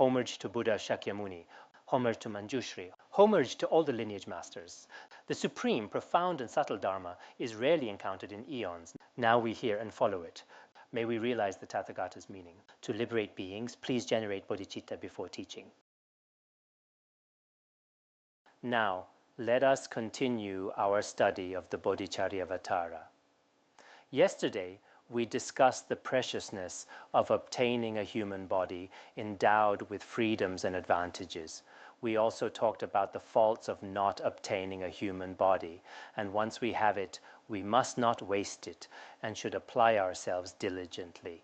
homage to Buddha Shakyamuni, homage to Manjushri, homage to all the lineage masters. The supreme, profound and subtle Dharma is rarely encountered in eons. Now we hear and follow it. May we realize the Tathagata's meaning. To liberate beings, please generate bodhicitta before teaching. Now, let us continue our study of the Bodhicharyavatara. Yesterday, we discussed the preciousness of obtaining a human body endowed with freedoms and advantages. We also talked about the faults of not obtaining a human body, and once we have it, we must not waste it and should apply ourselves diligently.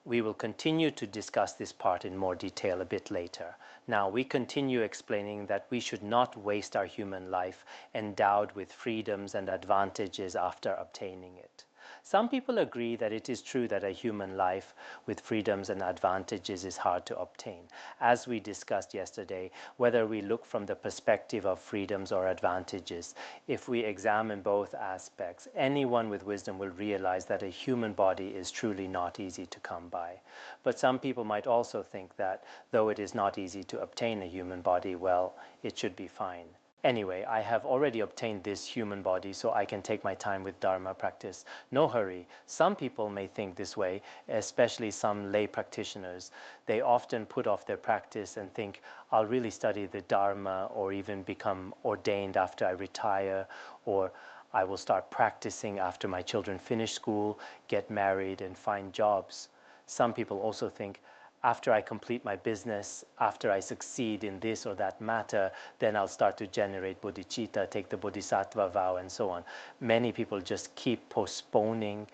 We will continue to discuss this part in more detail a bit later. Now, we continue explaining that we should not waste our human life endowed with freedoms and advantages after obtaining it. Some people agree that it is true that a human life with freedoms and advantages is hard to obtain. As we discussed yesterday, whether we look from the perspective of freedoms or advantages, if we examine both aspects, anyone with wisdom will realize that a human body is truly not easy to come by. But some people might also think that though it is not easy to obtain a human body, well, it should be fine. Anyway, I have already obtained this human body, so I can take my time with Dharma practice. No hurry. Some people may think this way, especially some lay practitioners. They often put off their practice and think, I'll really study the Dharma or even become ordained after I retire, or I will start practicing after my children finish school, get married, and find jobs. Some people also think, after I complete my business, after I succeed in this or that matter, then I'll start to generate bodhicitta, take the bodhisattva vow, and so on. Many people just keep postponing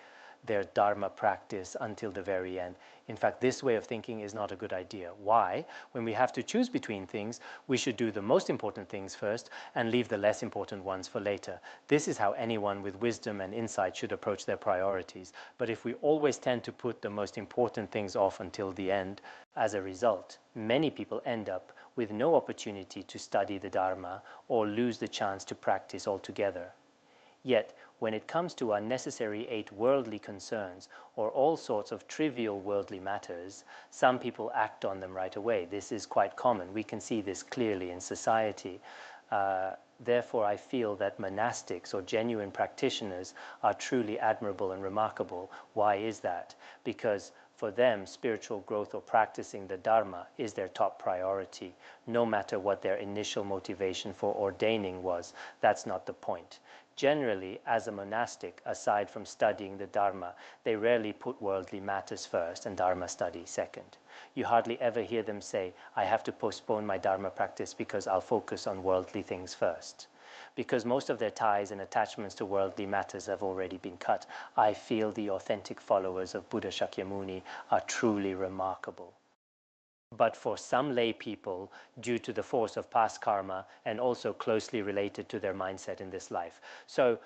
their Dharma practice until the very end. In fact, this way of thinking is not a good idea. Why? When we have to choose between things, we should do the most important things first and leave the less important ones for later. This is how anyone with wisdom and insight should approach their priorities. But if we always tend to put the most important things off until the end, as a result, many people end up with no opportunity to study the Dharma or lose the chance to practice altogether. Yet, when it comes to unnecessary 8 worldly concerns or all sorts of trivial worldly matters, some people act on them right away. This is quite common. We can see this clearly in society. Therefore, I feel that monastics or genuine practitioners are truly admirable and remarkable. Why is that? Because for them, spiritual growth or practicing the Dharma is their top priority, no matter what their initial motivation for ordaining was. That's not the point. Generally, as a monastic, aside from studying the Dharma, they rarely put worldly matters first and Dharma study second. You hardly ever hear them say, I have to postpone my Dharma practice because I'll focus on worldly things first. Because most of their ties and attachments to worldly matters have already been cut, I feel the authentic followers of Buddha Shakyamuni are truly remarkable. But for some lay people, due to the force of past karma and also closely related to their mindset in this life, so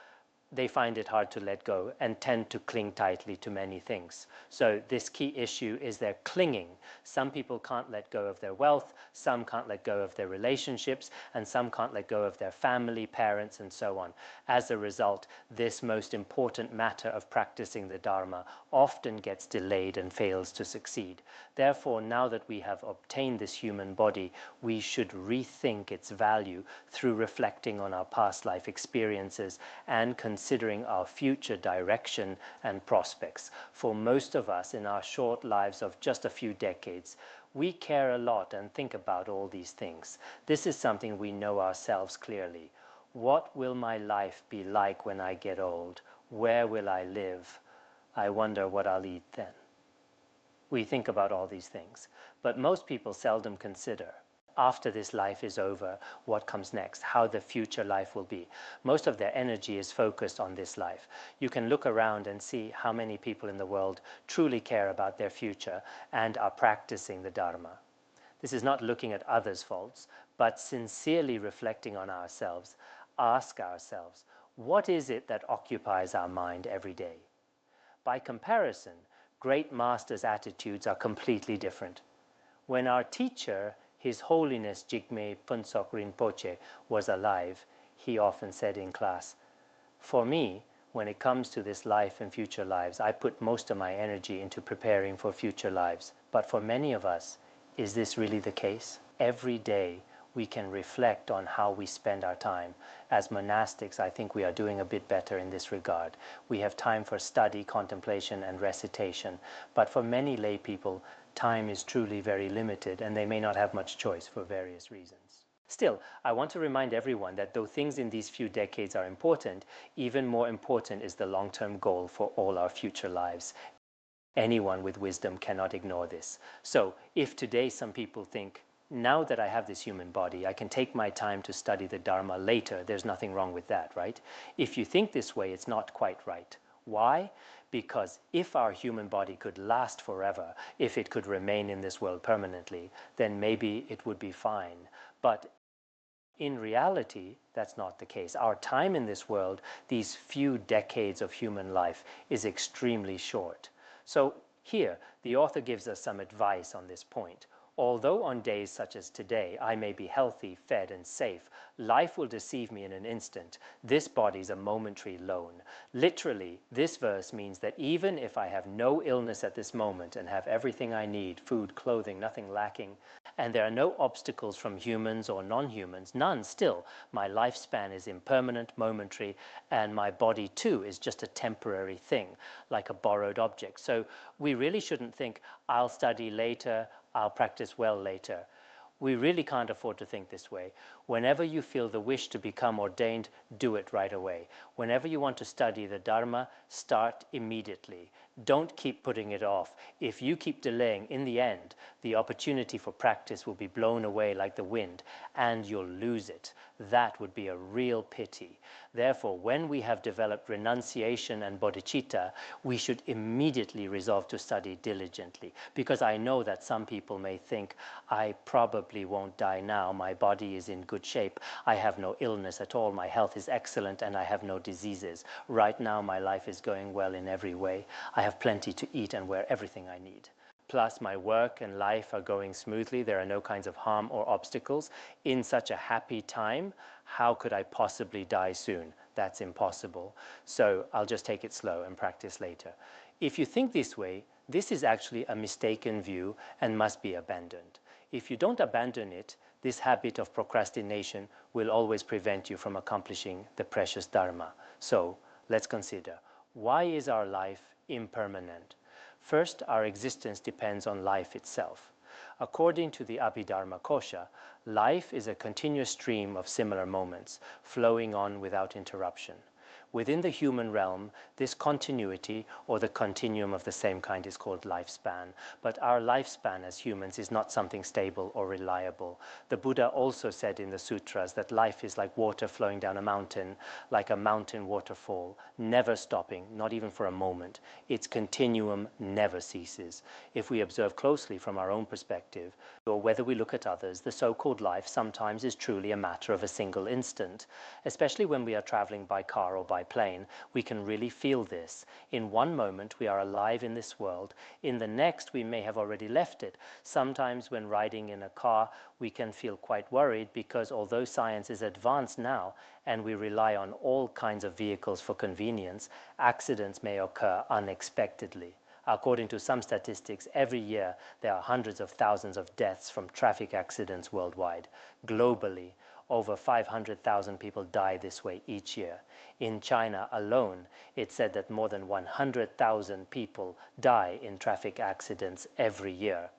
they find it hard to let go and tend to cling tightly to many things. So this key issue is their clinging. Some people can't let go of their wealth, some can't let go of their relationships, and some can't let go of their family, parents, and so on. As a result, this most important matter of practicing the Dharma often gets delayed and fails to succeed. Therefore, now that we have obtained this human body, we should rethink its value through reflecting on our past life experiences and considering our future direction and prospects. For most of us in our short lives of just a few decades, we care a lot and think about all these things. This is something we know ourselves clearly. What will my life be like when I get old? Where will I live? I wonder what I'll eat then. We think about all these things, but most people seldom consider, after this life is over, what comes next, how the future life will be. Most of their energy is focused on this life. You can look around and see how many people in the world truly care about their future and are practicing the Dharma. This is not looking at others' faults, but sincerely reflecting on ourselves. Ask ourselves, what is it that occupies our mind every day? By comparison, great masters' attitudes are completely different. When our teacher, His Holiness Jigme Phuntsok Rinpoche, was alive, he often said in class, for me, when it comes to this life and future lives, I put most of my energy into preparing for future lives. But for many of us, Is this really the case? Every day we can reflect on how we spend our time. As monastics, I think we are doing a bit better in this regard. We have time for study, contemplation, and recitation. But for many lay people, time is truly very limited, and they may not have much choice for various reasons. Still, I want to remind everyone that though things in these few decades are important, even more important is the long-term goal for all our future lives. Anyone with wisdom cannot ignore this. So, if today some people think, now that I have this human body, I can take my time to study the Dharma later, there's nothing wrong with that, right? If you think this way, it's not quite right. Why? Because if our human body could last forever, if it could remain in this world permanently, then maybe it would be fine. But in reality, that's not the case. Our time in this world, these few decades of human life, is extremely short. So here, the author gives us some advice on this point. Although on days such as today, I may be healthy, fed, and safe, life will deceive me in an instant. This body's a momentary loan. Literally, this verse means that even if I have no illness at this moment and have everything I need, food, clothing, nothing lacking, and there are no obstacles from humans or non-humans, none still, my lifespan is impermanent, momentary, and my body too is just a temporary thing, like a borrowed object. So we really shouldn't think, I'll study later, I'll practice well later. We really can't afford to think this way. Whenever you feel the wish to become ordained, do it right away. Whenever you want to study the Dharma, start immediately. Don't keep putting it off. If you keep delaying, in the end, the opportunity for practice will be blown away like the wind, and you'll lose it. That would be a real pity. Therefore, when we have developed renunciation and bodhicitta, we should immediately resolve to study diligently. Because I know that some people may think, I probably won't die now, my body is in good shape, I have no illness at all, my health is excellent, and I have no diseases. Right now, my life is going well in every way. I have plenty to eat and wear everything I need. Plus, my work and life are going smoothly. There are no kinds of harm or obstacles. In such a happy time, how could I possibly die soon? That's impossible. So I'll just take it slow and practice later. If you think this way, this is actually a mistaken view and must be abandoned. If you don't abandon it, this habit of procrastination will always prevent you from accomplishing the precious Dharma. So let's consider, why is our life impermanent? First, our existence depends on life itself. According to the Abhidharma Kosha, life is a continuous stream of similar moments, flowing on without interruption. Within the human realm, this continuity, or the continuum of the same kind, is called lifespan. But our lifespan as humans is not something stable or reliable. The Buddha also said in the sutras that life is like water flowing down a mountain, like a mountain waterfall, never stopping, not even for a moment. Its continuum never ceases. If we observe closely from our own perspective, or whether we look at others, the so-called life sometimes is truly a matter of a single instant. Especially when we are traveling by car or by plane, we can really feel this. In one moment we are alive in this world, in the next we may have already left it. Sometimes when riding in a car we can feel quite worried because although science is advanced now and we rely on all kinds of vehicles for convenience, accidents may occur unexpectedly. According to some statistics, every year there are hundreds of thousands of deaths from traffic accidents worldwide. Globally, over 500,000 people die this way each year. In China alone, it's said that more than 100,000 people die in traffic accidents every year.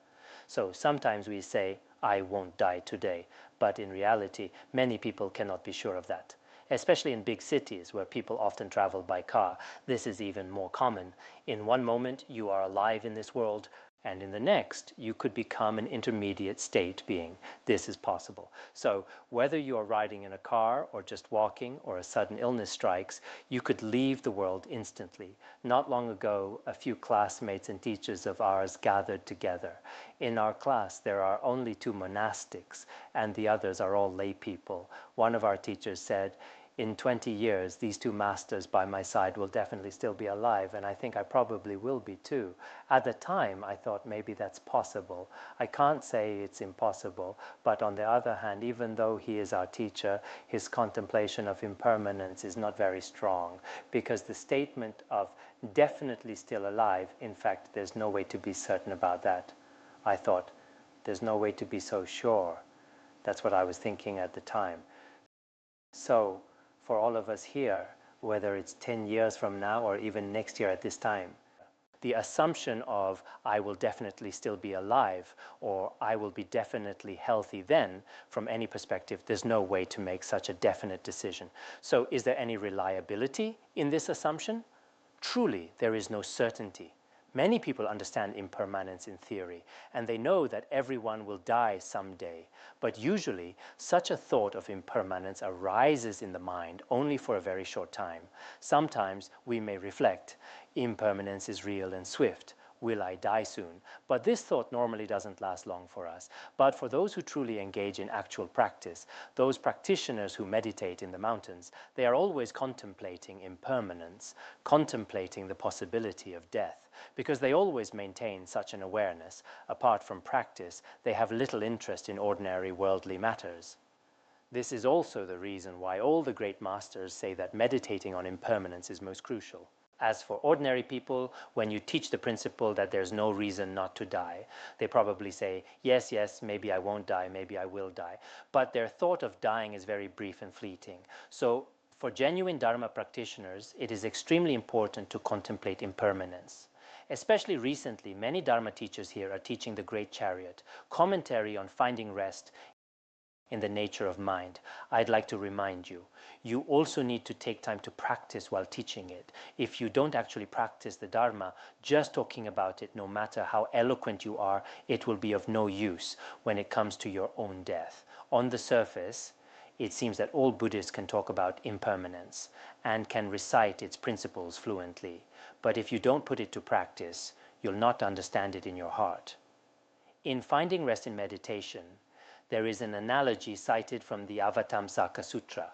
So sometimes we say, I won't die today, but in reality, many people cannot be sure of that. Especially in big cities where people often travel by car, this is even more common. In one moment, you are alive in this world, and in the next, you could become an intermediate state being. This is possible. So whether you are riding in a car or just walking or a sudden illness strikes, you could leave the world instantly. Not long ago, a few classmates and teachers of ours gathered together. In our class, there are only 2 monastics, and the others are all lay people. One of our teachers said, in 20 years, these 2 masters by my side will definitely still be alive, and I think I probably will be too. At the time, I thought maybe that's possible. I can't say it's impossible, but on the other hand, even though he is our teacher, his contemplation of impermanence is not very strong, because the statement of definitely still alive, in fact, there's no way to be certain about that. I thought, There's no way to be so sure. That's what I was thinking at the time. So, for all of us here, whether it's 10 years from now or even next year at this time, the assumption of I will definitely still be alive or I will be definitely healthy then, from any perspective, there's no way to make such a definite decision. So is there any reliability in this assumption? Truly, there is no certainty. Many people understand impermanence in theory, and they know that everyone will die someday. But usually, such a thought of impermanence arises in the mind only for a very short time. Sometimes we may reflect, impermanence is real and swift. Will I die soon? But this thought normally doesn't last long for us. But for those who truly engage in actual practice, those practitioners who meditate in the mountains, they are always contemplating impermanence, contemplating the possibility of death, because they always maintain such an awareness. Apart from practice, they have little interest in ordinary worldly matters. This is also the reason why all the great masters say that meditating on impermanence is most crucial. As for ordinary people, when you teach the principle that there's no reason not to die, they probably say, yes, yes, maybe I won't die, maybe I will die. But their thought of dying is very brief and fleeting. So for genuine Dharma practitioners, it is extremely important to contemplate impermanence. Especially recently, many Dharma teachers here are teaching the Great Chariot, commentary on finding rest in the nature of mind. I'd like to remind you, you also need to take time to practice while teaching it. If you don't actually practice the Dharma, just talking about it, no matter how eloquent you are, it will be of no use when it comes to your own death. On the surface, it seems that all Buddhists can talk about impermanence and can recite its principles fluently. But if you don't put it to practice, you'll not understand it in your heart. In finding rest in meditation, there is an analogy cited from the Avatamsaka Sutra.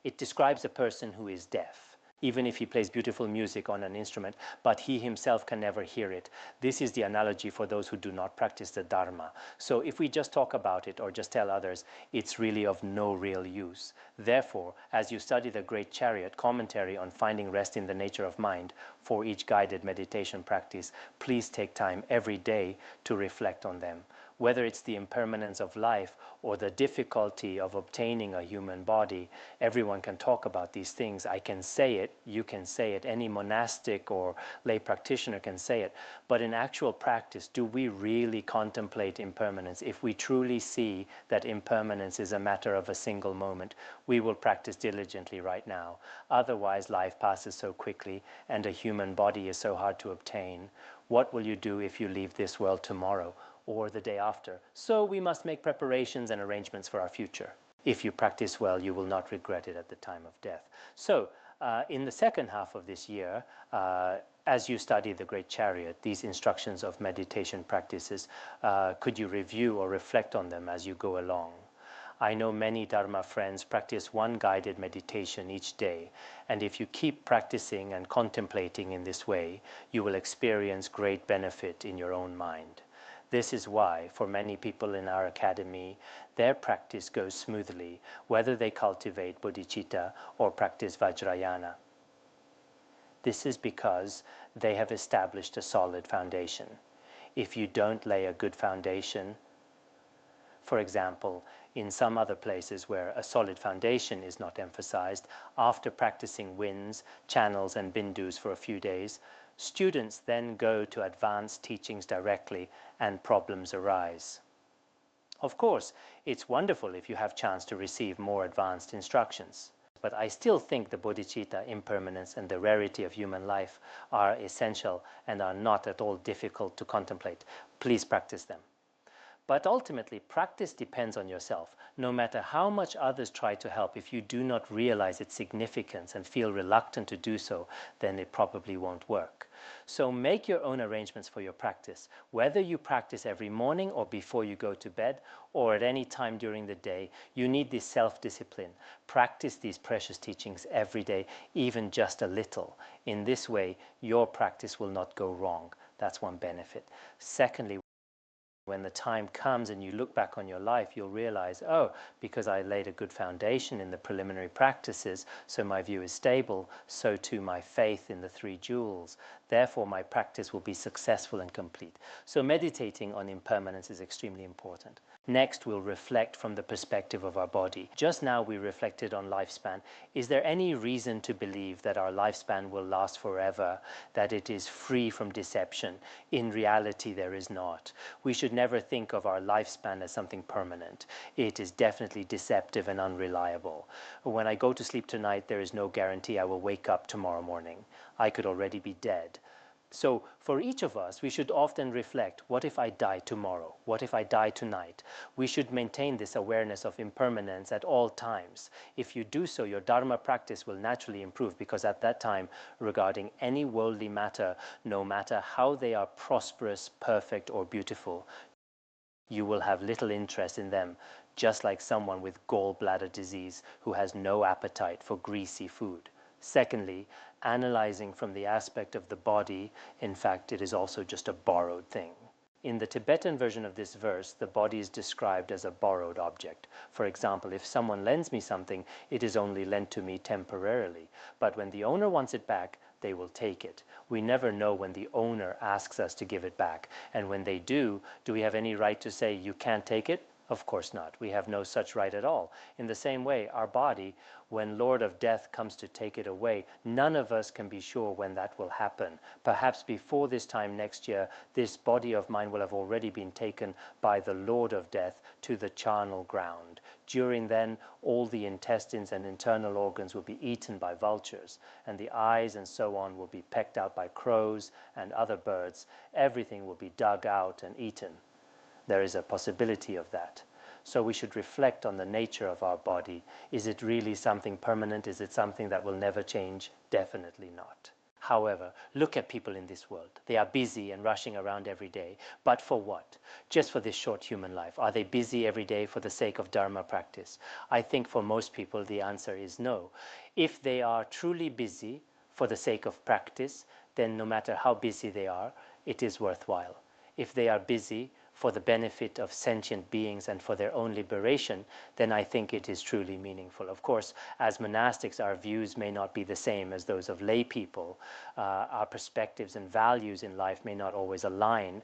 It describes a person who is deaf, even if he plays beautiful music on an instrument, but he himself can never hear it. This is the analogy for those who do not practice the Dharma. So if we just talk about it or just tell others, it's really of no real use. Therefore, as you study the Great Chariot commentary on finding rest in the nature of mind for each guided meditation practice, please take time every day to reflect on them. Whether it's the impermanence of life or the difficulty of obtaining a human body, everyone can talk about these things. I can say it, you can say it, any monastic or lay practitioner can say it. But in actual practice, do we really contemplate impermanence? If we truly see that impermanence is a matter of a single moment, we will practice diligently right now. Otherwise, life passes so quickly and a human body is so hard to obtain. What will you do if you leave this world tomorrow or the day after? So we must make preparations and arrangements for our future. If you practice well, you will not regret it at the time of death. So in the second half of this year, as you study the Great Chariot, these instructions of meditation practices, could you review or reflect on them as you go along? I know many Dharma friends practice one guided meditation each day, and if you keep practicing and contemplating in this way, you will experience great benefit in your own mind. This is why, for many people in our academy, their practice goes smoothly, whether they cultivate Bodhicitta or practice Vajrayana. This is because they have established a solid foundation. If you don't lay a good foundation, for example, in some other places where a solid foundation is not emphasized, after practicing winds, channels, and bindus for a few days, students then go to advanced teachings directly and problems arise. Of course, it's wonderful if you have chance to receive more advanced instructions. But I still think the bodhicitta, impermanence, and the rarity of human life are essential and are not at all difficult to contemplate. Please practice them. But ultimately, practice depends on yourself. No matter how much others try to help, if you do not realize its significance and feel reluctant to do so, then it probably won't work. So make your own arrangements for your practice. Whether you practice every morning or before you go to bed or at any time during the day, you need this self-discipline. Practice these precious teachings every day, even just a little. In this way, your practice will not go wrong. That's one benefit. Secondly, When the time comes and you look back on your life, you'll realize, oh, because I laid a good foundation in the preliminary practices, so my view is stable, so too my faith in the three jewels. Therefore, my practice will be successful and complete. So meditating on impermanence is extremely important. Next, we'll reflect from the perspective of our body. Just now we reflected on lifespan. Is there any reason to believe that our lifespan will last forever, that it is free from deception? In reality, there is not. We should never think of our lifespan as something permanent. It is definitely deceptive and unreliable. When I go to sleep tonight, there is no guarantee I will wake up tomorrow morning. I could already be dead. So for each of us, we should often reflect, what if I die tomorrow? What if I die tonight? We should maintain this awareness of impermanence at all times. If you do so, your Dharma practice will naturally improve, because at that time, regarding any worldly matter, no matter how they are prosperous, perfect, or beautiful, you will have little interest in them, just like someone with gallbladder disease who has no appetite for greasy food. Secondly, analyzing from the aspect of the body, in fact, it is also just a borrowed thing. In the Tibetan version of this verse, the body is described as a borrowed object. For example, if someone lends me something, it is only lent to me temporarily. But when the owner wants it back, they will take it. We never know when the owner asks us to give it back. And when they do we have any right to say, you can't take it? Of course not. We have no such right at all. In the same way, our body, when Lord of Death comes to take it away, none of us can be sure when that will happen. Perhaps before this time next year, this body of mine will have already been taken by the Lord of Death to the charnel ground. During then, all the intestines and internal organs will be eaten by vultures, and the eyes and so on will be pecked out by crows and other birds. Everything will be dug out and eaten. There is a possibility of that. So we should reflect on the nature of our body. Is it really something permanent? Is it something that will never change? Definitely not. However, look at people in this world. They are busy and rushing around every day. But for what? Just for this short human life. Are they busy every day for the sake of Dharma practice? I think for most people the answer is no. If they are truly busy for the sake of practice, then no matter how busy they are, it is worthwhile. If they are busy for the benefit of sentient beings and for their own liberation, then I think it is truly meaningful. Of course, as monastics, our views may not be the same as those of lay people. Our perspectives and values in life may not always align.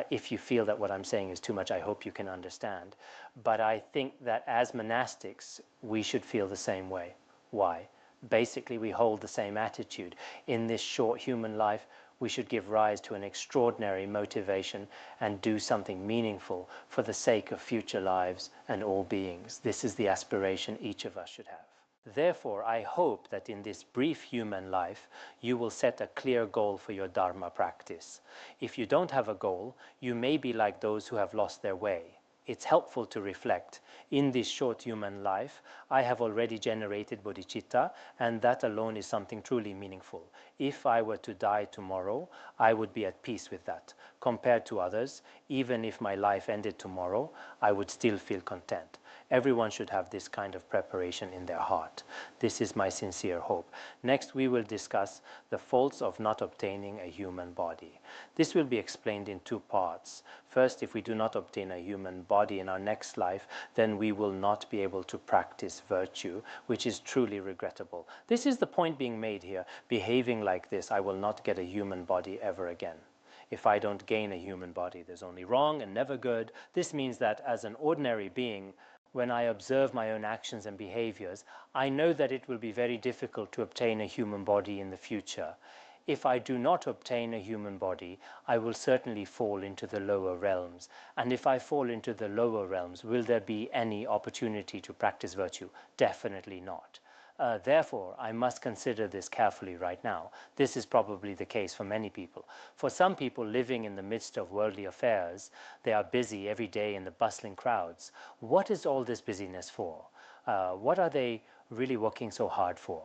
If you feel that what I'm saying is too much, I hope you can understand. But I think that as monastics, we should feel the same way. Why? Basically, we hold the same attitude. In this short human life, we should give rise to an extraordinary motivation and do something meaningful for the sake of future lives and all beings. This is the aspiration each of us should have. Therefore, I hope that in this brief human life, you will set a clear goal for your Dharma practice. If you don't have a goal, you may be like those who have lost their way. It's helpful to reflect. In this short human life, I have already generated bodhicitta, and that alone is something truly meaningful. If I were to die tomorrow, I would be at peace with that. Compared to others, even if my life ended tomorrow, I would still feel content. Everyone should have this kind of preparation in their heart. This is my sincere hope. Next, we will discuss the faults of not obtaining a human body. This will be explained in two parts. First, if we do not obtain a human body in our next life, then we will not be able to practice virtue, which is truly regrettable. This is the point being made here. Behaving like this, I will not get a human body ever again. If I don't gain a human body, there's only wrong and never good. This means that as an ordinary being, when I observe my own actions and behaviors, I know that it will be very difficult to obtain a human body in the future. If I do not obtain a human body, I will certainly fall into the lower realms. And if I fall into the lower realms, will there be any opportunity to practice virtue? Definitely not. Therefore, I must consider this carefully right now. This is probably the case for many people. For some people living in the midst of worldly affairs, they are busy every day in the bustling crowds. What is all this busyness for? What are they really working so hard for?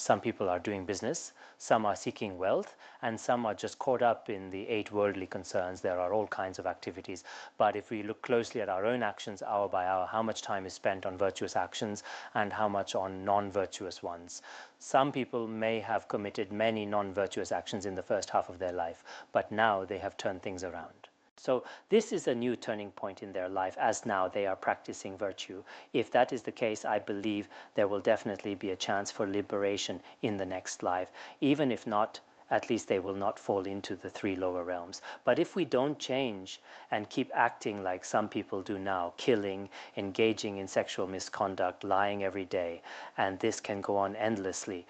Some people are doing business, some are seeking wealth, and some are just caught up in the 8 worldly concerns. There are all kinds of activities. But if we look closely at our own actions, hour by hour, how much time is spent on virtuous actions and how much on non-virtuous ones? Some people may have committed many non-virtuous actions in the first half of their life, but now they have turned things around. So this is a new turning point in their life, as now they are practicing virtue. If that is the case, I believe there will definitely be a chance for liberation in the next life. Even if not, at least they will not fall into the 3 lower realms. But if we don't change and keep acting like some people do now, killing, engaging in sexual misconduct, lying every day, and this can go on endlessly,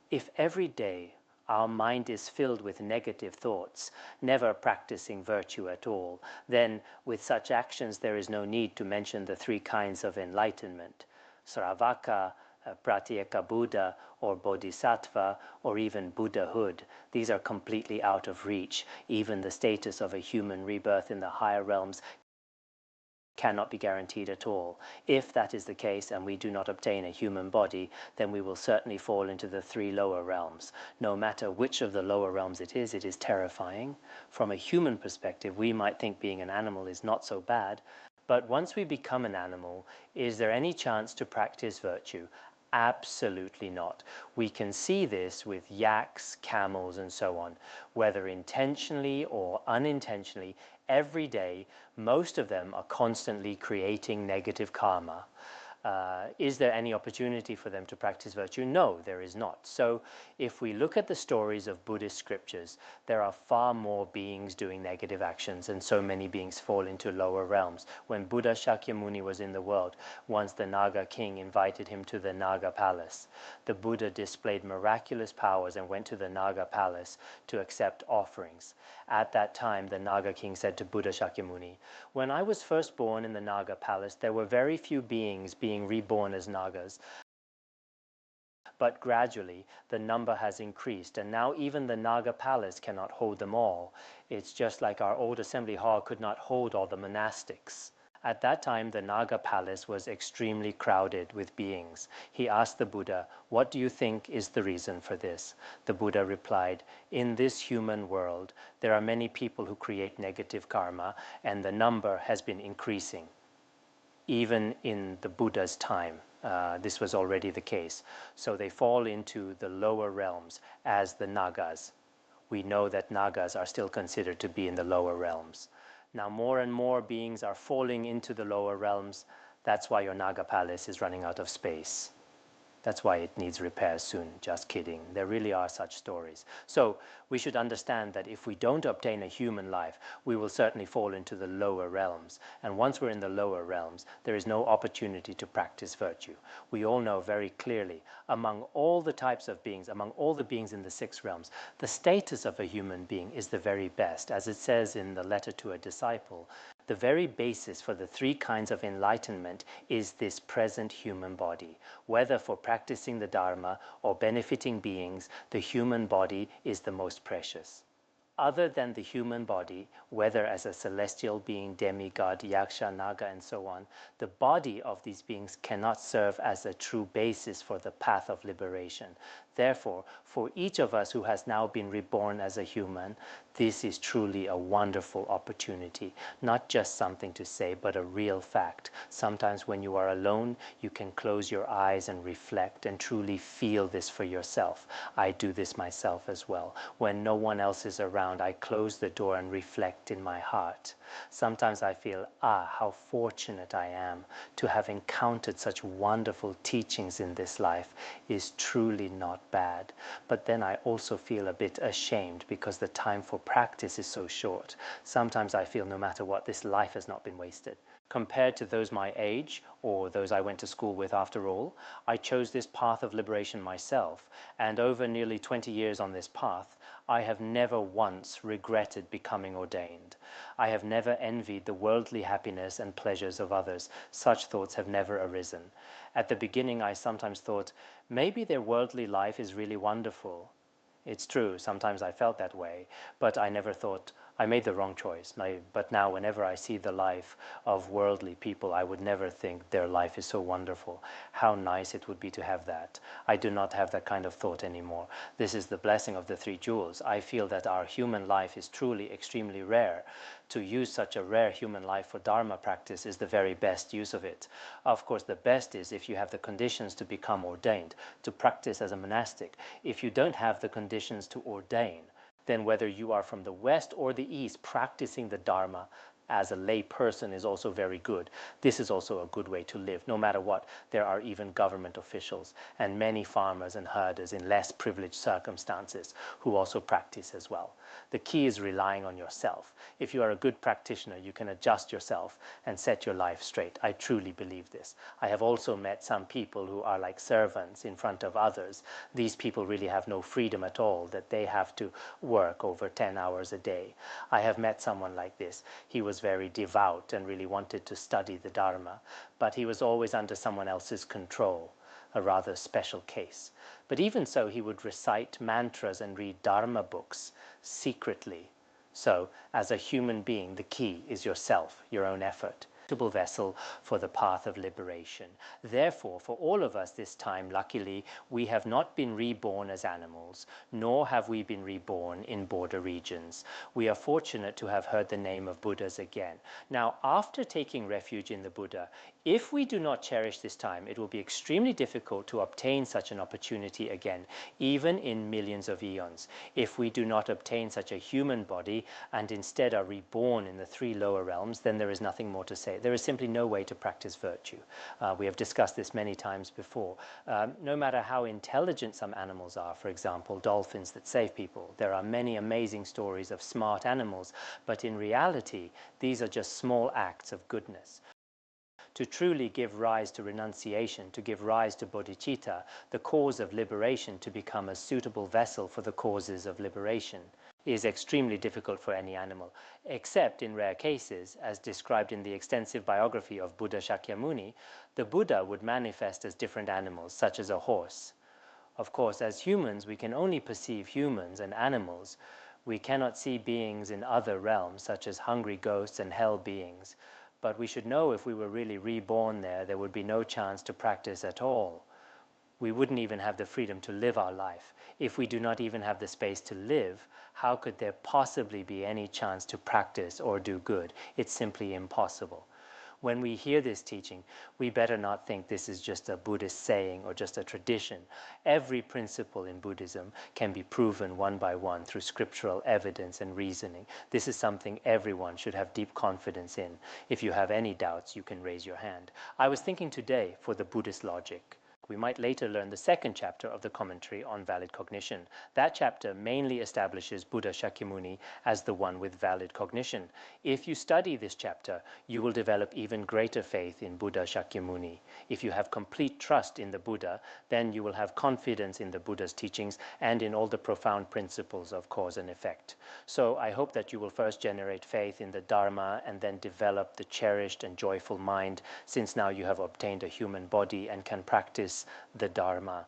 if every day our mind is filled with negative thoughts, never practicing virtue at all, then with such actions there is no need to mention the 3 kinds of enlightenment: Sravaka, Pratyeka Buddha, or Bodhisattva, or even Buddhahood. These are completely out of reach. Even the status of a human rebirth in the higher realms cannot be guaranteed at all. If that is the case and we do not obtain a human body, then we will certainly fall into the 3 lower realms. No matter which of the lower realms it is terrifying. From a human perspective, we might think being an animal is not so bad, but once we become an animal, is there any chance to practice virtue? Absolutely not. We can see this with yaks, camels, and so on. Whether intentionally or unintentionally, every day, most of them are constantly creating negative karma. Is there any opportunity for them to practice virtue? No, there is not. So if we look at the stories of Buddhist scriptures, there are far more beings doing negative actions, and so many beings fall into lower realms. When Buddha Shakyamuni was in the world, once the Naga king invited him to the Naga palace. The Buddha displayed miraculous powers and went to the Naga palace to accept offerings. At that time, the Naga king said to Buddha Shakyamuni, "When I was first born in the Naga palace, there were very few beings being reborn as Nagas. But gradually, the number has increased, and now even the Naga palace cannot hold them all. It's just like our old assembly hall could not hold all the monastics." At that time, the Naga palace was extremely crowded with beings. He asked the Buddha, "What do you think is the reason for this?" The Buddha replied, "In this human world, there are many people who create negative karma, and the number has been increasing. Even in the Buddha's time, this was already the case. So they fall into the lower realms as the Nagas. We know that Nagas are still considered to be in the lower realms. Now more and more beings are falling into the lower realms. That's why your Naga palace is running out of space. That's why it needs repairs soon." Just kidding. There really are such stories. So we should understand that if we don't obtain a human life, we will certainly fall into the lower realms. And once we're in the lower realms, there is no opportunity to practice virtue. We all know very clearly, among all the types of beings, among all the beings in the 6 realms, the status of a human being is the very best. As it says in the letter to a disciple, the very basis for the 3 kinds of enlightenment is this present human body. Whether for practicing the Dharma or benefiting beings, the human body is the most precious. Other than the human body, whether as a celestial being, demigod, yaksha, naga, and so on, the body of these beings cannot serve as a true basis for the path of liberation. Therefore, for each of us who has now been reborn as a human, this is truly a wonderful opportunity. Not just something to say, but a real fact. Sometimes when you are alone, you can close your eyes and reflect and truly feel this for yourself. I do this myself as well. When no one else is around, I close the door and reflect in my heart. Sometimes I feel, how fortunate I am to have encountered such wonderful teachings in this life is truly not bad. But then I also feel a bit ashamed because the time for practice is so short. Sometimes I feel no matter what, this life has not been wasted. Compared to those my age, or those I went to school with after all, I chose this path of liberation myself, and over nearly 20 years on this path, I have never once regretted becoming ordained. I have never envied the worldly happiness and pleasures of others. Such thoughts have never arisen. At the beginning, I sometimes thought, maybe their worldly life is really wonderful. It's true, sometimes I felt that way, but I never thought, I made the wrong choice. But now whenever I see the life of worldly people, I would never think their life is so wonderful. How nice it would be to have that. I do not have that kind of thought anymore. This is the blessing of the 3 jewels. I feel that our human life is truly extremely rare. To use such a rare human life for Dharma practice is the very best use of it. Of course, the best is if you have the conditions to become ordained, to practice as a monastic. If you don't have the conditions to ordain, then whether you are from the West or the East, practicing the Dharma as a lay person is also very good. This is also a good way to live. No matter what, there are even government officials and many farmers and herders in less privileged circumstances who also practice as well. The key is relying on yourself. If you are a good practitioner, you can adjust yourself and set your life straight. I truly believe this. I have also met some people who are like servants in front of others. These people really have no freedom at all, that they have to work over 10 hours a day. I have met someone like this. He was very devout and really wanted to study the Dharma, but he was always under someone else's control, a rather special case. But even so, he would recite mantras and read Dharma books secretly. So, as a human being, the key is yourself, your own effort. Suitable vessel for the path of liberation. Therefore, for all of us this time, luckily, we have not been reborn as animals, nor have we been reborn in border regions. We are fortunate to have heard the name of Buddhas again. Now, after taking refuge in the Buddha, if we do not cherish this time, it will be extremely difficult to obtain such an opportunity again, even in millions of eons. If we do not obtain such a human body and instead are reborn in the 3 lower realms, then there is nothing more to say. There is simply no way to practice virtue. We have discussed this many times before. No matter how intelligent some animals are, for example, dolphins that save people, there are many amazing stories of smart animals, but in reality, these are just small acts of goodness. To truly give rise to renunciation, to give rise to bodhicitta, the cause of liberation, to become a suitable vessel for the causes of liberation, is extremely difficult for any animal, except in rare cases, as described in the extensive biography of Buddha Shakyamuni. The Buddha would manifest as different animals, such as a horse. Of course, as humans, we can only perceive humans and animals. We cannot see beings in other realms, such as hungry ghosts and hell beings. But we should know if we were really reborn there would be no chance to practice at all. We wouldn't even have the freedom to live our life. If we do not even have the space to live, how could there possibly be any chance to practice or do good? It's simply impossible. When we hear this teaching, we better not think this is just a Buddhist saying or just a tradition. Every principle in Buddhism can be proven one by one through scriptural evidence and reasoning. This is something everyone should have deep confidence in. If you have any doubts, you can raise your hand. I was thinking today for the Buddhist logic. We might later learn the 2nd chapter of the commentary on valid cognition. That chapter mainly establishes Buddha Shakyamuni as the one with valid cognition. If you study this chapter, you will develop even greater faith in Buddha Shakyamuni. If you have complete trust in the Buddha, then you will have confidence in the Buddha's teachings and in all the profound principles of cause and effect. So I hope that you will first generate faith in the Dharma and then develop the cherished and joyful mind, since now you have obtained a human body and can practice the Dharma.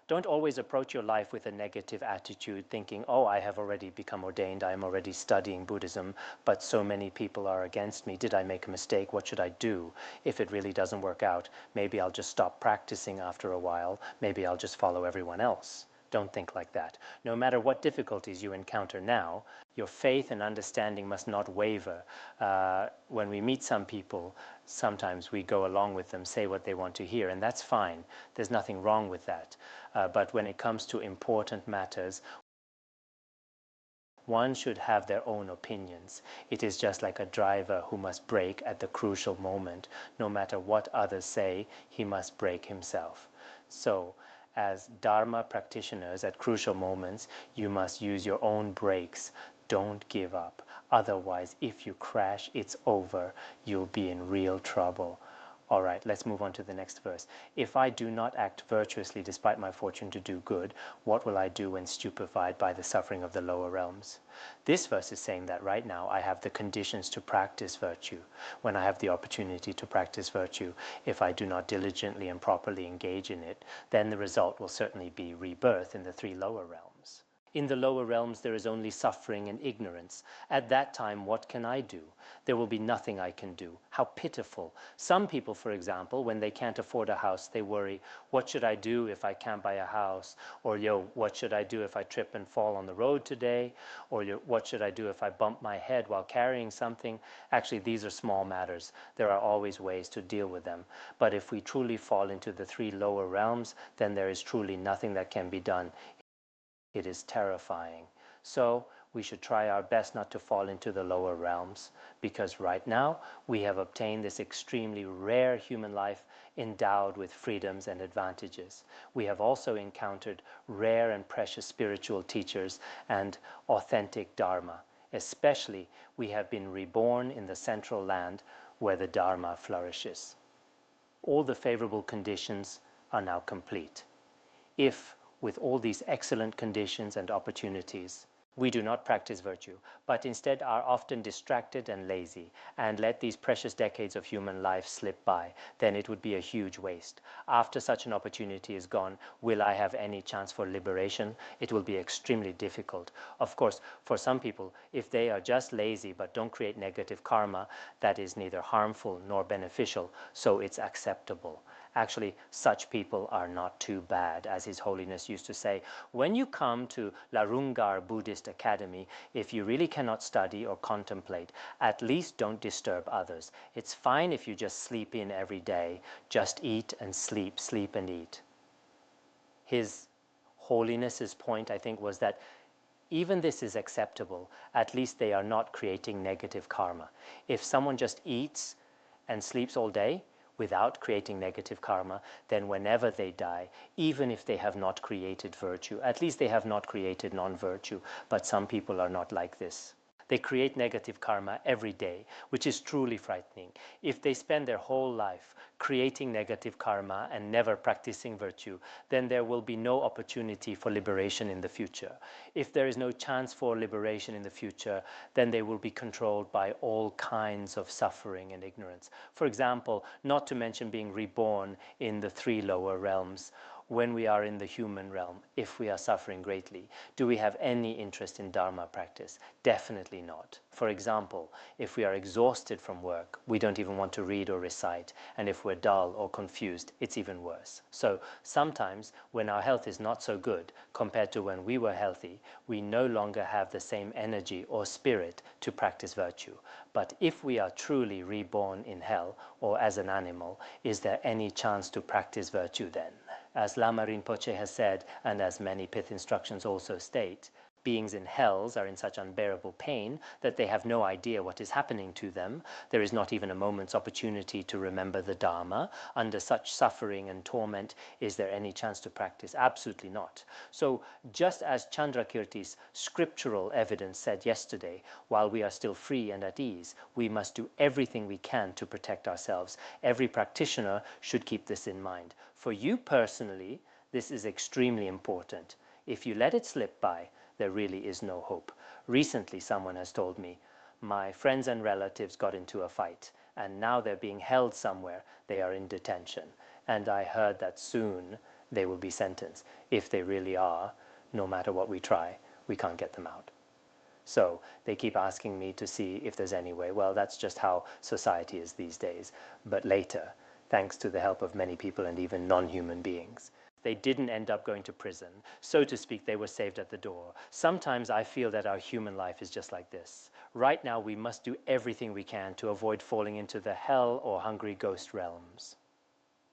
Don't always approach your life with a negative attitude, thinking, oh, I have already become ordained, I am already studying Buddhism, but so many people are against me. Did I make a mistake? What should I do? If it really doesn't work out, maybe I'll just stop practicing after a while. Maybe I'll just follow everyone else. Don't think like that. No matter what difficulties you encounter now, your faith and understanding must not waver. When we meet some people, sometimes we go along with them, say what they want to hear, and that's fine. There's nothing wrong with that. But when it comes to important matters, one should have their own opinions. It is just like a driver who must brake at the crucial moment. No matter what others say, he must brake himself. So, as Dharma practitioners at crucial moments, you must use your own brakes. Don't give up. Otherwise, if you crash, it's over. You'll be in real trouble. All right, let's move on to the next verse. If I do not act virtuously despite my fortune to do good, what will I do when stupefied by the suffering of the lower realms? This verse is saying that right now I have the conditions to practice virtue. When I have the opportunity to practice virtue, if I do not diligently and properly engage in it, then the result will certainly be rebirth in the 3 lower realms. In the lower realms, there is only suffering and ignorance. At that time, what can I do? There will be nothing I can do. How pitiful. Some people, for example, when they can't afford a house, they worry, what should I do if I can't buy a house? Or, what should I do if I trip and fall on the road today? Or, what should I do if I bump my head while carrying something? Actually, these are small matters. There are always ways to deal with them. But if we truly fall into the 3 lower realms, then there is truly nothing that can be done. It is terrifying. So we should try our best not to fall into the lower realms, because right now we have obtained this extremely rare human life endowed with freedoms and advantages. We have also encountered rare and precious spiritual teachers and authentic Dharma. Especially, we have been reborn in the central land where the Dharma flourishes. All the favorable conditions are now complete. If, with all these excellent conditions and opportunities, we do not practice virtue, but instead are often distracted and lazy, and let these precious decades of human life slip by, then it would be a huge waste. After such an opportunity is gone, will I have any chance for liberation? It will be extremely difficult. Of course, for some people, if they are just lazy but don't create negative karma, that is neither harmful nor beneficial, so it's acceptable. Actually, such people are not too bad, as His Holiness used to say. When you come to Larungar Buddhist Academy, if you really cannot study or contemplate, at least don't disturb others. It's fine if you just sleep in every day. Just eat and sleep, sleep and eat. His Holiness's point, I think, was that even this is acceptable. At least they are not creating negative karma. If someone just eats and sleeps all day, without creating negative karma, then whenever they die, even if they have not created virtue, at least they have not created non-virtue. But some people are not like this. They create negative karma every day, which is truly frightening. If they spend their whole life creating negative karma and never practicing virtue, then there will be no opportunity for liberation in the future. If there is no chance for liberation in the future, then they will be controlled by all kinds of suffering and ignorance. For example, not to mention being reborn in the 3 lower realms. When we are in the human realm, if we are suffering greatly, do we have any interest in Dharma practice? Definitely not. For example, if we are exhausted from work, we don't even want to read or recite, and if we're dull or confused, it's even worse. So sometimes when our health is not so good compared to when we were healthy, we no longer have the same energy or spirit to practice virtue. But if we are truly reborn in hell or as an animal, is there any chance to practice virtue then? As Lama Rinpoche has said, and as many pith instructions also state, beings in hells are in such unbearable pain that they have no idea what is happening to them. There is not even a moment's opportunity to remember the Dharma. Under such suffering and torment, is there any chance to practice? Absolutely not. So just as Chandrakirti's scriptural evidence said yesterday, while we are still free and at ease, we must do everything we can to protect ourselves. Every practitioner should keep this in mind. For you personally, this is extremely important. If you let it slip by, there really is no hope. Recently, someone has told me, my friends and relatives got into a fight, and now they're being held somewhere. They are in detention. And I heard that soon they will be sentenced. If they really are, no matter what we try, we can't get them out. So they keep asking me to see if there's any way. Well, that's just how society is these days. But later, thanks to the help of many people and even non-human beings, they didn't end up going to prison. So to speak, they were saved at the door. Sometimes I feel that our human life is just like this. Right now, we must do everything we can to avoid falling into the hell or hungry ghost realms.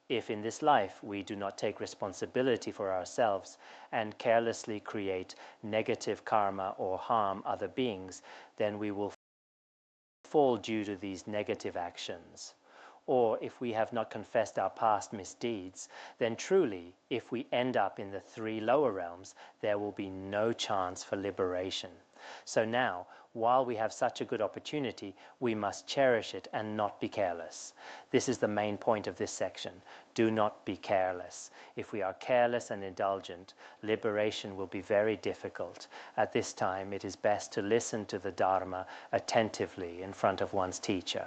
If in this life we do not take responsibility for ourselves and carelessly create negative karma or harm other beings, then we will fall due to these negative actions. Or if we have not confessed our past misdeeds, then truly, if we end up in the 3 lower realms, there will be no chance for liberation. So now, while we have such a good opportunity, we must cherish it and not be careless. This is the main point of this section. Do not be careless. If we are careless and indulgent, liberation will be very difficult. At this time, it is best to listen to the Dharma attentively in front of one's teacher.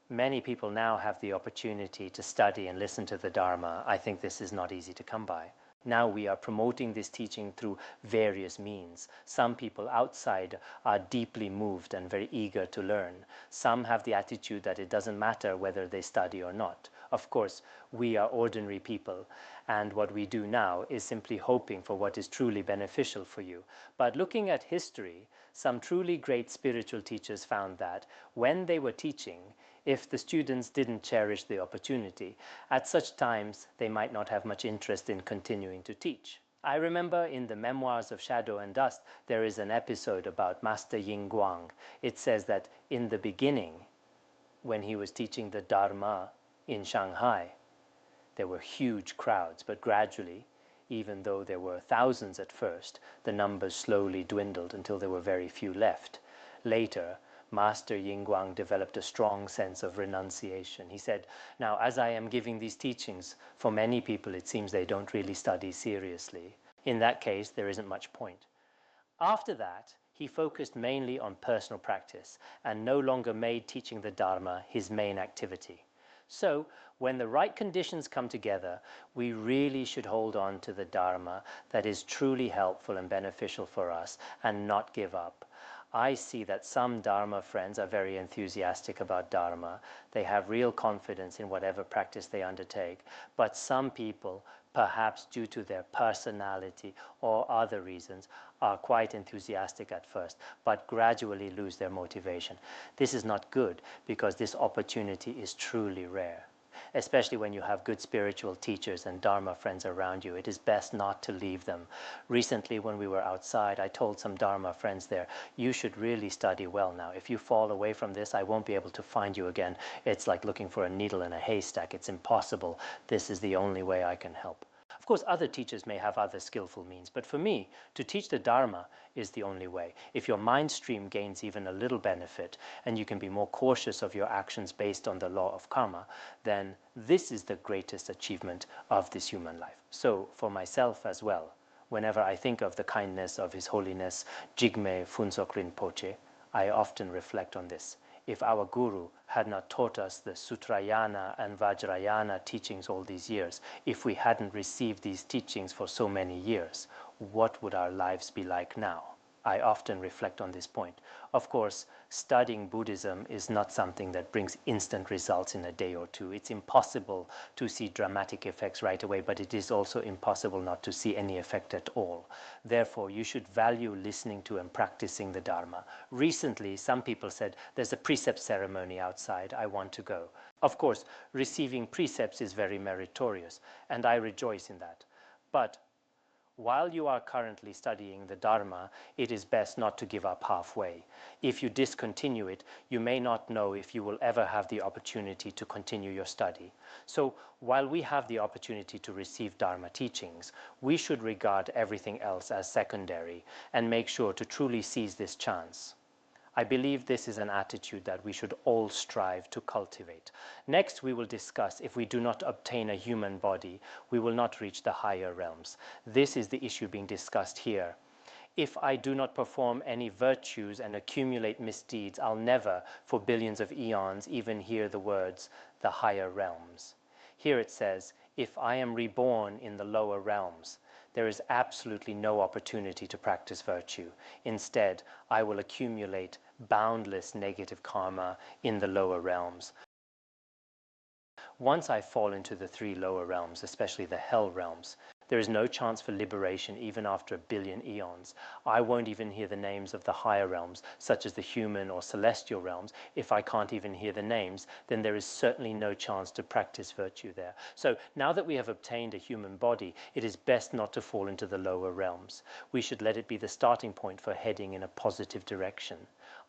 Many people now have the opportunity to study and listen to the Dharma. I think this is not easy to come by. Now we are promoting this teaching through various means. Some people outside are deeply moved and very eager to learn. Some have the attitude that it doesn't matter whether they study or not. Of course, we are ordinary people, and what we do now is simply hoping for what is truly beneficial for you. But looking at history, some truly great spiritual teachers found that when they were teaching, if the students didn't cherish the opportunity, at such times they might not have much interest in continuing to teach. I remember in the Memoirs of Shadow and Dust, there is an episode about Master Yin Guang. It says that in the beginning, when he was teaching the Dharma in Shanghai, there were huge crowds, but gradually, even though there were thousands at first, the numbers slowly dwindled until there were very few left. Later, Master Yin Guang developed a strong sense of renunciation. He said, now, as I am giving these teachings, for many people it seems they don't really study seriously. In that case, there isn't much point. After that, he focused mainly on personal practice and no longer made teaching the Dharma his main activity. So, when the right conditions come together, we really should hold on to the Dharma that is truly helpful and beneficial for us and not give up. I see that some Dharma friends are very enthusiastic about Dharma. They have real confidence in whatever practice they undertake. But some people, perhaps due to their personality or other reasons, are quite enthusiastic at first, but gradually lose their motivation. This is not good, because this opportunity is truly rare. Especially when you have good spiritual teachers and Dharma friends around you, it is best not to leave them. Recently, when we were outside, I told some Dharma friends there, you should really study well now. If you fall away from this, I won't be able to find you again. It's like looking for a needle in a haystack. It's impossible. This is the only way I can help. Of course, other teachers may have other skillful means, but for me, to teach the Dharma is the only way. If your mind stream gains even a little benefit, and you can be more cautious of your actions based on the law of karma, then this is the greatest achievement of this human life. So, for myself as well, whenever I think of the kindness of His Holiness Jigme Phuntsok Rinpoche, I often reflect on this. If our Guru had not taught us the Sutrayana and Vajrayana teachings all these years, if we hadn't received these teachings for so many years, what would our lives be like now? I often reflect on this point. Of course, studying Buddhism is not something that brings instant results in a day or two. It's impossible to see dramatic effects right away, but it is also impossible not to see any effect at all. Therefore, you should value listening to and practicing the Dharma. Recently, some people said, there's a precept ceremony outside, I want to go. Of course, receiving precepts is very meritorious, and I rejoice in that. But while you are currently studying the Dharma, it is best not to give up halfway. If you discontinue it, you may not know if you will ever have the opportunity to continue your study. So, while we have the opportunity to receive Dharma teachings, we should regard everything else as secondary and make sure to truly seize this chance. I believe this is an attitude that we should all strive to cultivate. Next, we will discuss if we do not obtain a human body, we will not reach the higher realms. This is the issue being discussed here. If I do not perform any virtues and accumulate misdeeds, I'll never, for billions of eons, even hear the words, the higher realms. Here it says, if I am reborn in the lower realms, there is absolutely no opportunity to practice virtue. Instead, I will accumulate boundless negative karma in the lower realms. Once I fall into the 3 lower realms, especially the hell realms, there is no chance for liberation even after 1 billion eons. I won't even hear the names of the higher realms, such as the human or celestial realms. If I can't even hear the names, then there is certainly no chance to practice virtue there. So now that we have obtained a human body, it is best not to fall into the lower realms. We should let it be the starting point for heading in a positive direction.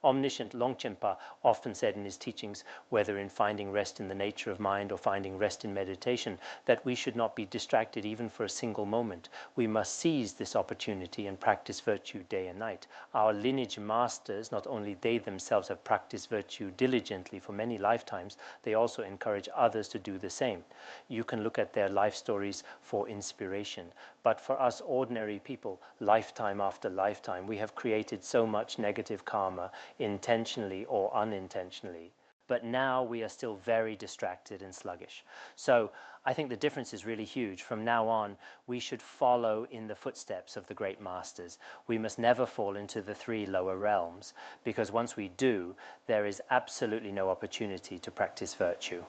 Omniscient Longchenpa often said in his teachings, whether in finding rest in the nature of mind or finding rest in meditation, that we should not be distracted even for a single moment. We must seize this opportunity and practice virtue day and night. Our lineage masters, not only they themselves have practiced virtue diligently for many lifetimes, they also encourage others to do the same. You can look at their life stories for inspiration. But for us ordinary people, lifetime after lifetime, we have created so much negative karma, intentionally or unintentionally. But now we are still very distracted and sluggish. So I think the difference is really huge. From now on, we should follow in the footsteps of the great masters. We must never fall into the 3 lower realms, because once we do, there is absolutely no opportunity to practice virtue.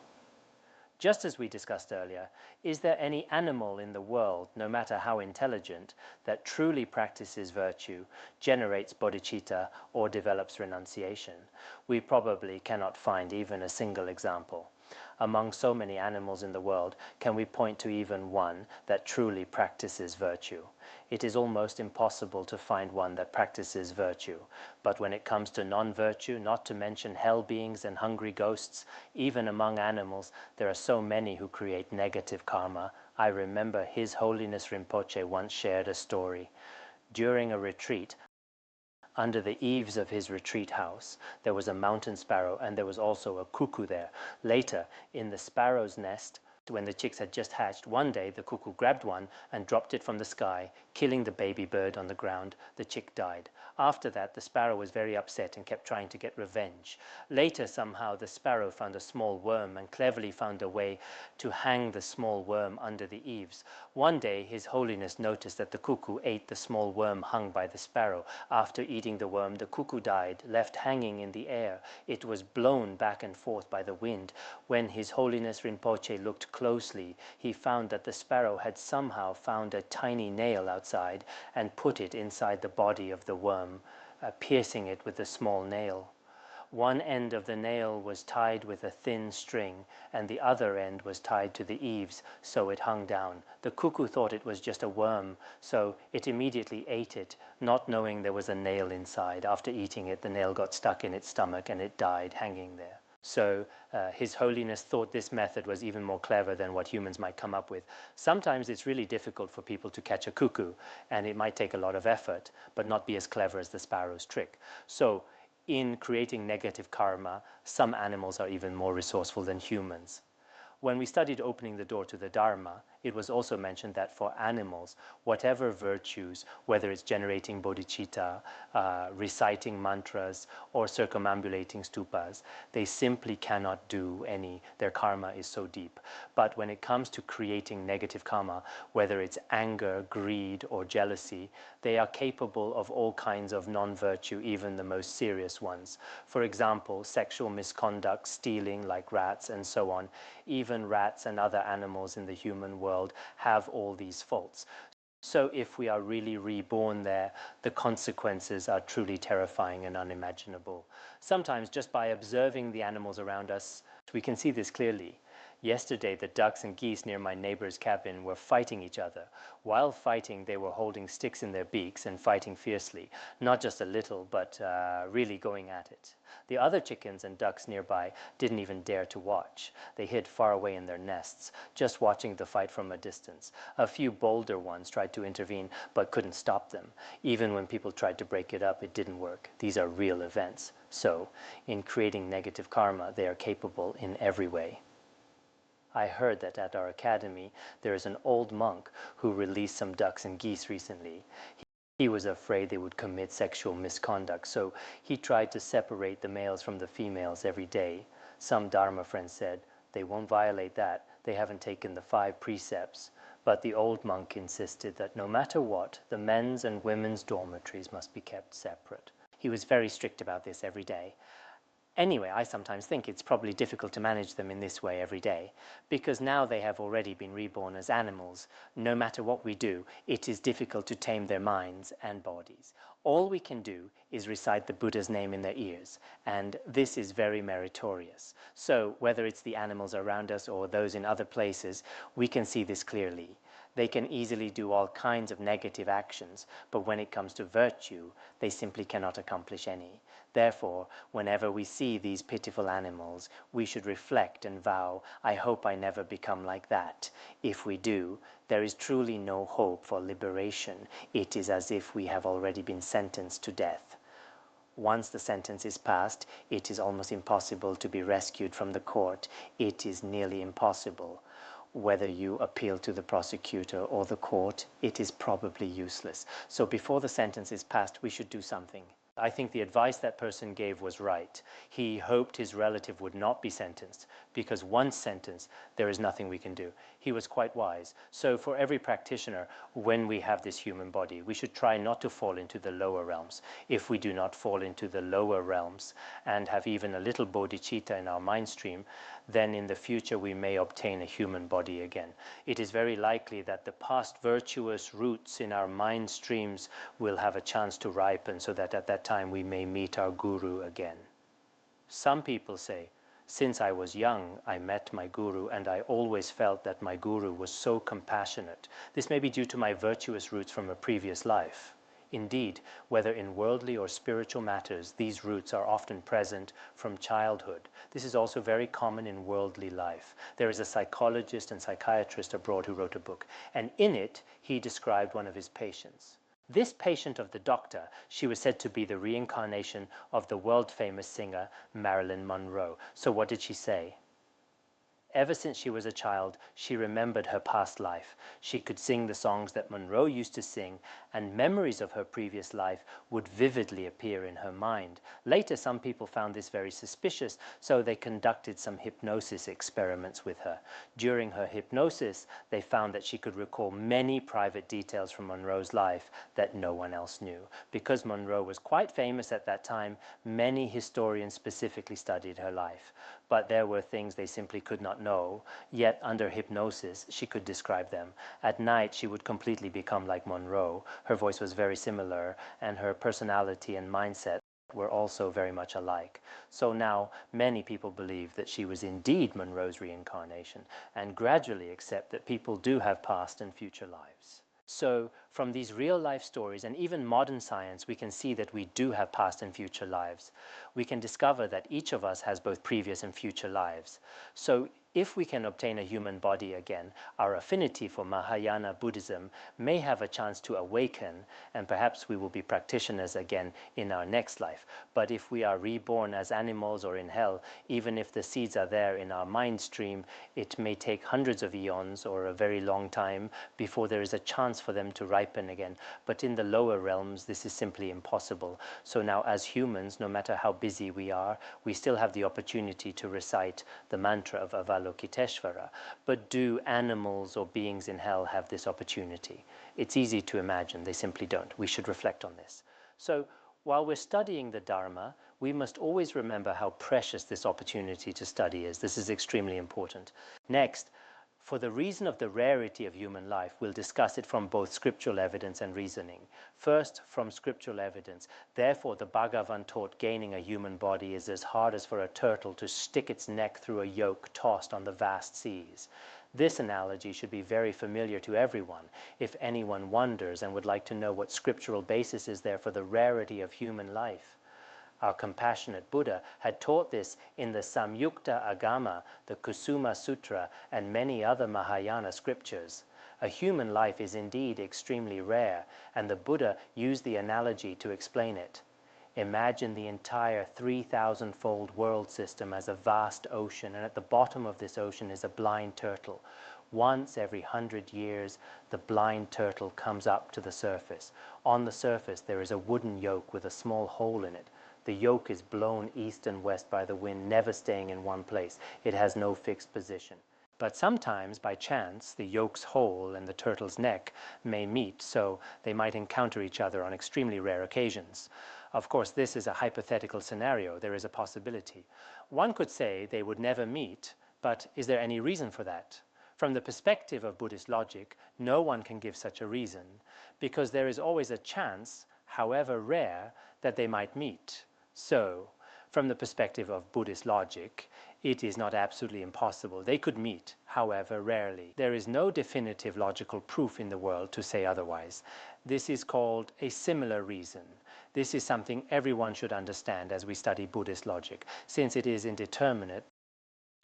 Just as we discussed earlier, is there any animal in the world, no matter how intelligent, that truly practices virtue, generates bodhicitta, or develops renunciation? We probably cannot find even a single example. Among so many animals in the world, can we point to even one that truly practices virtue? It is almost impossible to find one that practices virtue. But when it comes to non-virtue, not to mention hell beings and hungry ghosts, even among animals, there are so many who create negative karma. I remember His Holiness Rinpoche once shared a story. During a retreat, under the eaves of his retreat house, there was a mountain sparrow, and there was also a cuckoo there. Later, in the sparrow's nest, when the chicks had just hatched, one day the cuckoo grabbed one and dropped it from the sky, killing the baby bird on the ground. The chick died. After that, the sparrow was very upset and kept trying to get revenge. Later, somehow, the sparrow found a small worm and cleverly found a way to hang the small worm under the eaves. One day, His Holiness noticed that the cuckoo ate the small worm hung by the sparrow. After eating the worm, the cuckoo died, left hanging in the air. It was blown back and forth by the wind. When His Holiness Rinpoche looked closely, he found that the sparrow had somehow found a tiny nail outside and put it inside the body of the worm, piercing it with a small nail. One end of the nail was tied with a thin string, and the other end was tied to the eaves, so it hung down. The cuckoo thought it was just a worm, so it immediately ate it, not knowing there was a nail inside. After eating it, the nail got stuck in its stomach and it died hanging there. So His Holiness thought this method was even more clever than what humans might come up with. Sometimes it's really difficult for people to catch a cuckoo, and it might take a lot of effort, but not be as clever as the sparrow's trick. So in creating negative karma, some animals are even more resourceful than humans. When we studied opening the door to the Dharma, it was also mentioned that for animals, whatever virtues, whether it's generating bodhicitta, reciting mantras, or circumambulating stupas, they simply cannot do any. Their karma is so deep. But when it comes to creating negative karma, whether it's anger, greed, or jealousy, they are capable of all kinds of non-virtue, even the most serious ones. For example, sexual misconduct, stealing like rats, and so on. Even rats and other animals in the human world have all these faults. So if we are really reborn there, the consequences are truly terrifying and unimaginable. Sometimes just by observing the animals around us, we can see this clearly. Yesterday, the ducks and geese near my neighbor's cabin were fighting each other. While fighting, they were holding sticks in their beaks and fighting fiercely. Not just a little, but really going at it. The other chickens and ducks nearby didn't even dare to watch. They hid far away in their nests, just watching the fight from a distance. A few bolder ones tried to intervene, but couldn't stop them. Even when people tried to break it up, it didn't work. These are real events. So, in creating negative karma, they are capable in every way. I heard that at our academy, there is an old monk who released some ducks and geese recently. He was afraid they would commit sexual misconduct, so he tried to separate the males from the females every day. Some Dharma friends said, they won't violate that, they haven't taken the 5 precepts. But the old monk insisted that no matter what, the men's and women's dormitories must be kept separate. He was very strict about this every day. Anyway, I sometimes think it's probably difficult to manage them in this way every day, because now they have already been reborn as animals. No matter what we do, it is difficult to tame their minds and bodies. All we can do is recite the Buddha's name in their ears, and this is very meritorious. So whether it's the animals around us or those in other places, we can see this clearly. They can easily do all kinds of negative actions, but when it comes to virtue, they simply cannot accomplish any. Therefore, whenever we see these pitiful animals, we should reflect and vow, I hope I never become like that. If we do, there is truly no hope for liberation. It is as if we have already been sentenced to death. Once the sentence is passed, it is almost impossible to be rescued from the court. It is nearly impossible. Whether you appeal to the prosecutor or the court, it is probably useless. So before the sentence is passed, we should do something. I think the advice that person gave was right. He hoped his relative would not be sentenced, because once sentenced, there is nothing we can do. He was quite wise. So for every practitioner, when we have this human body, we should try not to fall into the lower realms. If we do not fall into the lower realms and have even a little bodhicitta in our mind stream, then in the future we may obtain a human body again. It is very likely that the past virtuous roots in our mind streams will have a chance to ripen, so that at that time we may meet our guru again. Some people say, Since I was young, I met my guru, and I always felt that my guru was so compassionate. This may be due to my virtuous roots from a previous life. Indeed, whether in worldly or spiritual matters, these roots are often present from childhood. This is also very common in worldly life. There is a psychologist and psychiatrist abroad who wrote a book, and in it, he described one of his patients. This patient of the doctor, she was said to be the reincarnation of the world-famous singer Marilyn Monroe. So what did she say? Ever since she was a child, she remembered her past life. She could sing the songs that Monroe used to sing, and memories of her previous life would vividly appear in her mind. Later, some people found this very suspicious, so they conducted some hypnosis experiments with her. During her hypnosis, they found that she could recall many private details from Monroe's life that no one else knew. Because Monroe was quite famous at that time, many historians specifically studied her life. But there were things they simply could not know, yet under hypnosis she could describe them. At night she would completely become like Monroe. Her voice was very similar, and her personality and mindset were also very much alike. So now many people believe that she was indeed Monroe's reincarnation, and gradually accept that people do have past and future lives. So from these real life stories and even modern science, we can see that we do have past and future lives. We can discover that each of us has both previous and future lives. So if we can obtain a human body again, our affinity for Mahayana Buddhism may have a chance to awaken, and perhaps we will be practitioners again in our next life. But if we are reborn as animals or in hell, even if the seeds are there in our mind stream, it may take hundreds of eons or a very long time before there is a chance for them to ripen again. But in the lower realms, this is simply impossible. So now as humans, no matter how busy we are, we still have the opportunity to recite the mantra of Avalokiteshvara. But do animals or beings in hell have this opportunity? It's easy to imagine, they simply don't. We should reflect on this. So while we're studying the Dharma, we must always remember how precious this opportunity to study is. This is extremely important. Next, for the reason of the rarity of human life, we'll discuss it from both scriptural evidence and reasoning. First, from scriptural evidence. Therefore, the Bhagavan taught gaining a human body is as hard as for a turtle to stick its neck through a yoke tossed on the vast seas. This analogy should be very familiar to everyone. If anyone wonders and would like to know what scriptural basis is there for the rarity of human life, our compassionate Buddha had taught this in the Samyukta Agama, the Kusuma Sutra, and many other Mahayana scriptures. A human life is indeed extremely rare, and the Buddha used the analogy to explain it. Imagine the entire 3,000-fold world system as a vast ocean, and at the bottom of this ocean is a blind turtle. Once every 100 years, the blind turtle comes up to the surface. On the surface, there is a wooden yoke with a small hole in it. The yoke is blown east and west by the wind, never staying in one place. It has no fixed position. But sometimes, by chance, the yoke's hole and the turtle's neck may meet, so they might encounter each other on extremely rare occasions. Of course, this is a hypothetical scenario. There is a possibility. One could say they would never meet, but is there any reason for that? From the perspective of Buddhist logic, no one can give such a reason, because there is always a chance, however rare, that they might meet. So, from the perspective of Buddhist logic, it is not absolutely impossible. They could meet, however rarely. There is no definitive logical proof in the world to say otherwise. This is called a similar reason. This is something everyone should understand as we study Buddhist logic. Since it is indeterminate,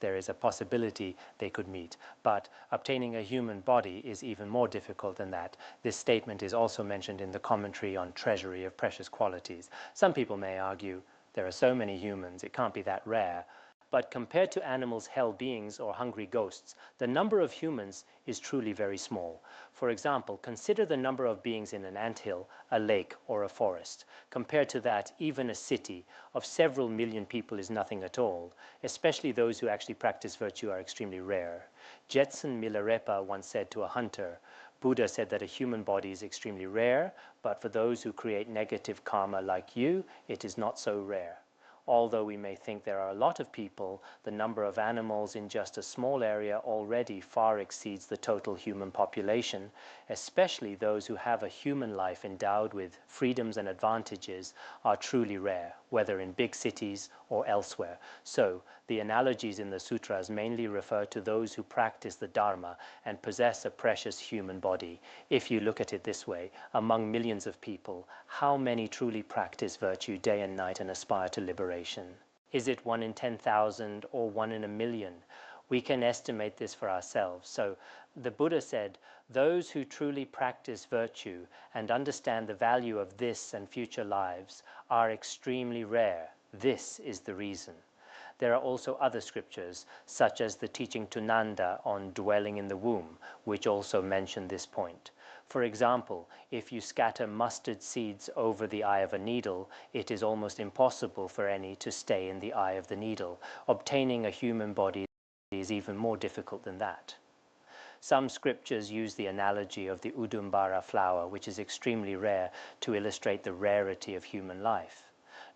there is a possibility they could meet. But obtaining a human body is even more difficult than that. This statement is also mentioned in the commentary on Treasury of Precious Qualities. Some people may argue, there are so many humans, it can't be that rare. But compared to animals, hell beings, or hungry ghosts, the number of humans is truly very small. For example, consider the number of beings in an anthill, a lake, or a forest. Compared to that, even a city of several million people is nothing at all. Especially those who actually practice virtue are extremely rare. Jetson Milarepa once said to a hunter, Buddha said that a human body is extremely rare, but for those who create negative karma like you, it is not so rare. Although we may think there are a lot of people, the number of animals in just a small area already far exceeds the total human population, especially those who have a human life endowed with freedoms and advantages are truly rare. whether in big cities or elsewhere. So, the analogies in the sutras mainly refer to those who practice the Dharma and possess a precious human body. If you look at it this way, among millions of people, how many truly practice virtue day and night and aspire to liberation? Is it 1 in 10,000 or 1 in a million? We can estimate this for ourselves. So the Buddha said, those who truly practice virtue and understand the value of this and future lives are extremely rare. This is the reason. There are also other scriptures, such as the teaching to Nanda on dwelling in the womb, which also mention this point. For example, if you scatter mustard seeds over the eye of a needle, it is almost impossible for any to stay in the eye of the needle. Obtaining a human body is even more difficult than that. Some scriptures use the analogy of the Udumbara flower, which is extremely rare, to illustrate the rarity of human life.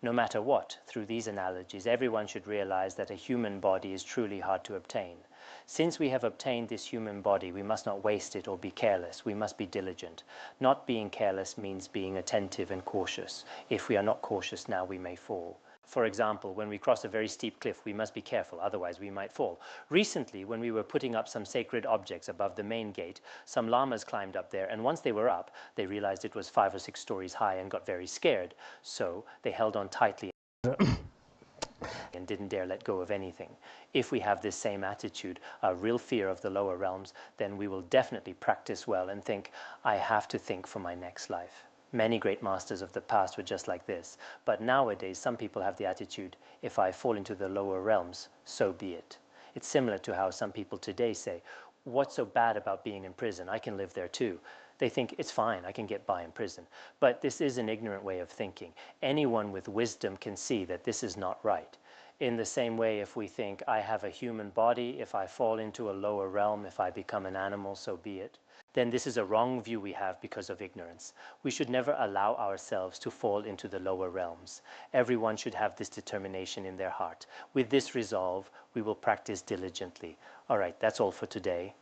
No matter what, through these analogies, everyone should realize that a human body is truly hard to obtain. Since we have obtained this human body, we must not waste it or be careless. We must be diligent. Not being careless means being attentive and cautious. If we are not cautious now, we may fall. For example, when we cross a very steep cliff, we must be careful, otherwise we might fall. Recently, when we were putting up some sacred objects above the main gate, some lamas climbed up there, and once they were up, they realized it was 5 or 6 stories high and got very scared. So they held on tightly and didn't dare let go of anything. If we have this same attitude, a real fear of the lower realms, then we will definitely practice well and think, I have to think for my next life. Many great masters of the past were just like this. But nowadays, some people have the attitude, if I fall into the lower realms, so be it. It's similar to how some people today say, what's so bad about being in prison? I can live there too. They think, it's fine, I can get by in prison. But this is an ignorant way of thinking. Anyone with wisdom can see that this is not right. In the same way, if we think, I have a human body, if I fall into a lower realm, if I become an animal, so be it, then this is a wrong view we have because of ignorance. We should never allow ourselves to fall into the lower realms. Everyone should have this determination in their heart. With this resolve, we will practice diligently. All right, that's all for today.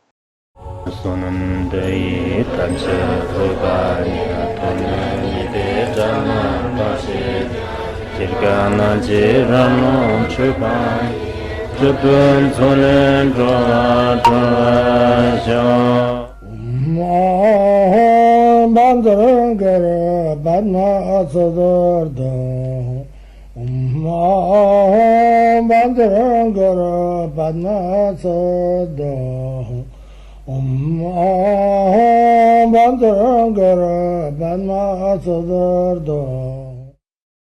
Bandara Badna Sodargye Bandara Badna Sodargye Bandara Badna Sodargye